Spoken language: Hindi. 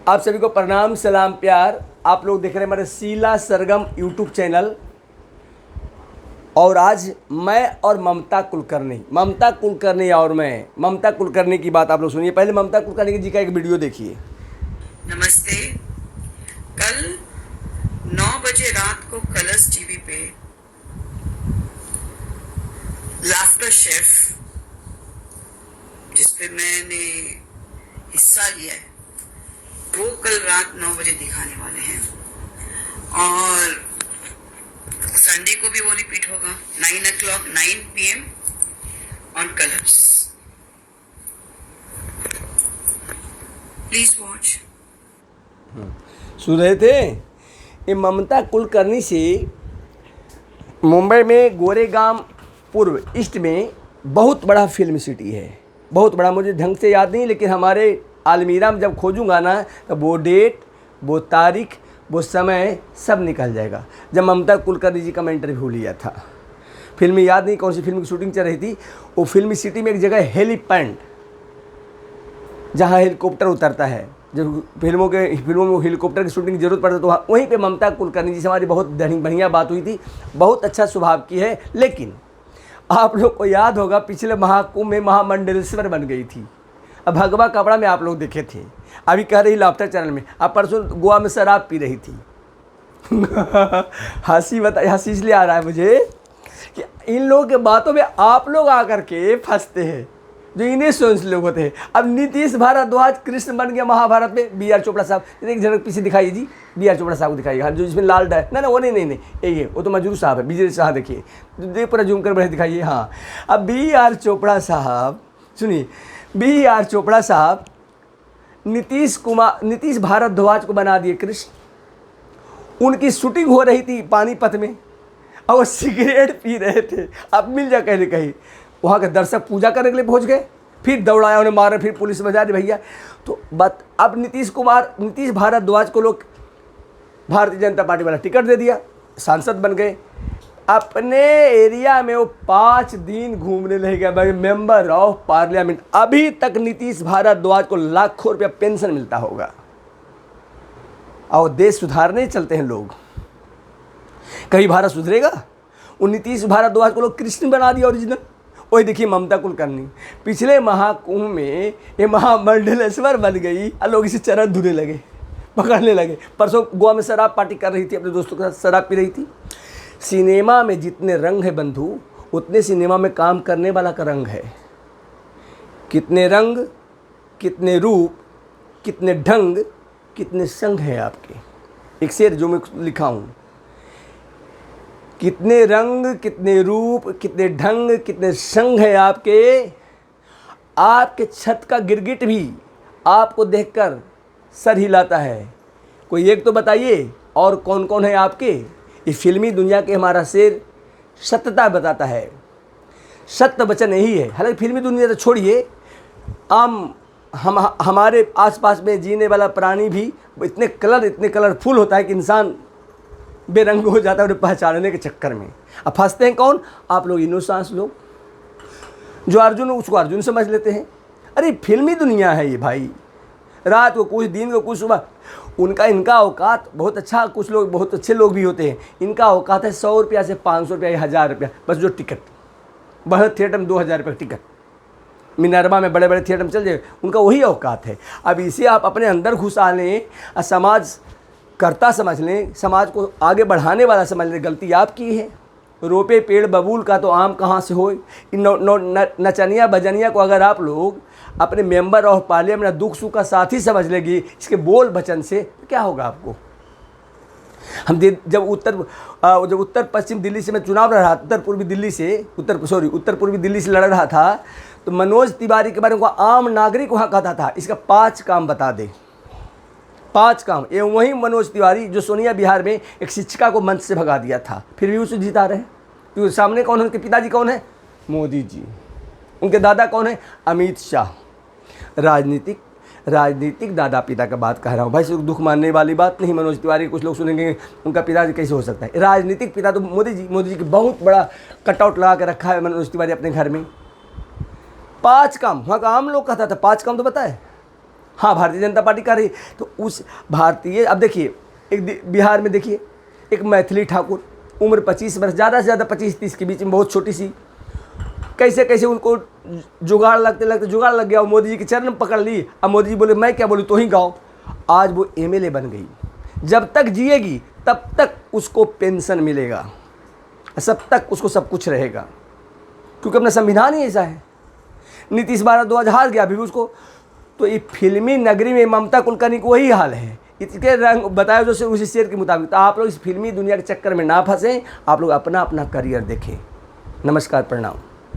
आप सभी को प्रणाम, सलाम, प्यार। आप लोग देख रहे हैं हमारे शीला सरगम यूट्यूब चैनल। और आज मैं और ममता कुलकर्णी और मैं ममता कुलकर्णी की बात आप लोग सुनिए। पहले ममता कुलकर्णी जी का एक वीडियो देखिए। नमस्ते। कल 9 बजे रात को कलर्स टीवी पे लाफ्टर शेफ, जिसपे मैंने हिस्सा लिया है, वो कल रात 9 बजे दिखाने वाले हैं। और संडे को भी वो रिपीट होगा 9 PM on Colors. Please watch. सुन रहे थे ये ममता कुलकर्णी से मुंबई में गोरेगांव पूर्व ईस्ट में बहुत बड़ा फिल्म सिटी है। बहुत बड़ा, मुझे ढंग से याद नहीं, लेकिन हमारे आलमीरा में जब खोजूंगा ना तो वो डेट, वो तारीख, वो समय सब निकल जाएगा। जब ममता कुलकर्णी जी का मैं इंटरव्यू लिया था, फिल्म याद नहीं कौन सी फिल्म की शूटिंग चल रही थी। वो फिल्मी सिटी में एक जगह है हेलीपैड, जहाँ हेलीकॉप्टर उतरता है। जब फिल्मों में हेलीकॉप्टर की शूटिंग की जरूरत पड़ती है तो वहीं पे ममता कुलकर्णी जी से हमारी बहुत बढ़िया बात हुई थी। बहुत अच्छा स्वभाव की है। लेकिन आप लोग को याद होगा पिछले महाकुंभ में महामंडलेश्वर बन गई थी। अब भगवा कपड़ा में आप लोग देखे थे। अभी कह रही लाफ्टर चैनल में, अब परसों गोवा में शराब पी रही थी। हंसी इसलिए आ रहा है मुझे कि इन लोगों के बातों में आप लोग आकर के फंसते हैं, जो इन्हें सोच लोग होते हैं। अब नीतीश भारद्वाज कृष्ण बन गया महाभारत में। बी आर चोपड़ा साहब, एक झलक पीछे दिखाइए जी, बी आर चोपड़ा साहब को दिखाइए, जो जिसमें लाल डाय ना वो नहीं यही है, वो तो मजरू साहब है, विजय शाह। देखिए पूरा जूम कर बड़े दिखाइए। हाँ, अब बी आर चोपड़ा साहब सुनिए, बी आर चोपड़ा साहब नीतीश भारद्वाज को बना दिए कृष्ण। उनकी शूटिंग हो रही थी पानीपत में और वो सिगरेट पी रहे थे। अब मिल जा कहीं कहीं, वहाँ के दर्शक पूजा करने के लिए पहुँच गए, फिर दौड़ाया, उन्हें मारा, फिर पुलिस बजा दी भैया। तो बात अब नीतीश भारद्वाज को लोग भारतीय जनता पार्टी वाला टिकट दे दिया, सांसद बन गए। अपने एरिया में वो 5 दिन घूमने ले गया भाई, मेंबर ऑफ पार्लियामेंट। अभी तक नीतीश भारद्वाज को लाखों रुपया पेंशन मिलता होगा। और देश सुधारने चलते हैं लोग, कहीं भारत सुधरेगा? उन नीतीश भारद्वाज को लोग कृष्ण बना दिया ओरिजिनल। वही देखिए ममता कुलकर्णी पिछले महाकुंभ में ये महामंडलेश्वर बन गई और लोग इसे चरण धुने लगे, पकड़ने लगे। परसों गोवा में शराब पार्टी कर रही थी, अपने दोस्तों के साथ शराब पी रही थी। सिनेमा में जितने रंग है बंधु, उतने सिनेमा में काम करने वाला का रंग है। कितने रंग, कितने रूप, कितने ढंग, कितने संग है आपके। एक शेर जो मैं लिखा हूँ, कितने रंग, कितने रूप, कितने ढंग, कितने संग है आपके। आपके छत का गिरगिट भी आपको देखकर सर हिलाता है। कोई एक तो बताइए और कौन कौन है आपके। इस फिल्मी दुनिया के हमारा शेर सत्यता बताता है, सत्य वचन यही है। हालांकि फिल्मी दुनिया तो छोड़िए, हमारे आसपास में जीने वाला प्राणी भी इतने कलरफुल होता है कि इंसान बेरंग हो जाता है उन्हें पहचानने के चक्कर में। अब फंसते हैं कौन? आप लोग इनोसेंस लोग, जो अर्जुन उसको अर्जुन समझ लेते हैं। अरे फिल्मी दुनिया है ये भाई, रात को कुछ, दिन को कुछ, सुबह इनका औकात बहुत अच्छा। कुछ लोग बहुत अच्छे लोग भी होते हैं, इनका औकात है 100 रुपया से 500 रुपया या 1000 रुपया बस। जो टिकट बड़े थिएटर में 2000 रुपये टिकट, मिनरवा में बड़े थिएटर में चल जाए, उनका वही औकात है। अब इसे आप अपने अंदर घुसा लें और समाज कर्ता समझ लें, समाज को आगे बढ़ाने वाला समझ लें, गलती आपकी है। रोपे पेड़ बबूल का तो आम कहाँ से होए। नचनिया बजनिया को अगर आप लोग अपने मेंबर ऑफ पार्लियामेंट दुख सुख का साथी समझ लेगी इसके बोल वचन से, तो क्या होगा आपको। हम जब उत्तर पश्चिम दिल्ली से मैं चुनाव लड़ रहा था, उत्तर पूर्वी दिल्ली से लड़ रहा था, तो मनोज तिवारी के बारे में आम नागरिक वहाँ कहता था इसका 5 काम बता दे, 5 काम। ये वही मनोज तिवारी जो सोनिया बिहार में एक शिक्षिका को मंच से भगा दिया था, फिर भी उसे जिता रहे। क्योंकि सामने कौन है? उनके पिताजी कौन है? मोदी जी। उनके दादा कौन है? अमित शाह। राजनीतिक दादा पिता का बात कह रहा हूँ भाई, सिर्फ दुख मानने वाली बात नहीं। मनोज तिवारी कुछ लोग सुनेंगे उनका पिताजी कैसे हो सकता है। राजनीतिक पिता तो मोदी जी की बहुत बड़ा कटआउट लगा के रखा है मनोज तिवारी अपने घर में। 5 काम वहाँ का आम लोग कहता था, 5 काम तो बताए। हाँ, भारतीय जनता पार्टी कर रही। तो उस भारतीय, अब देखिए एक बिहार में देखिए एक मैथिली ठाकुर, उम्र 25 वर्ष, ज़्यादा से ज़्यादा 25-30 के बीच में, बहुत छोटी सी, कैसे कैसे उनको जुगाड़ लगते लगते जुगाड़ लग गया, वो मोदी जी के चरण पकड़ ली। अब मोदी जी बोले मैं क्या बोलूँ, तो ही गाओ। आज वो एमएलए बन गई। जब तक जिएगी तब तक उसको पेंशन मिलेगा, सब तक उसको सब कुछ रहेगा, क्योंकि अपना संविधान ही ऐसा है। नीतीश भारद्वाज हार गया अभी भी उसको। तो ये फिल्मी नगरी में ममता कुलकर्णी को वही हाल है, इसके रंग बताए जो से उसी शेर के मुताबिक। तो आप लोग इस फिल्मी दुनिया के चक्कर में ना फंसें, आप लोग अपना अपना करियर देखें। नमस्कार, प्रणाम।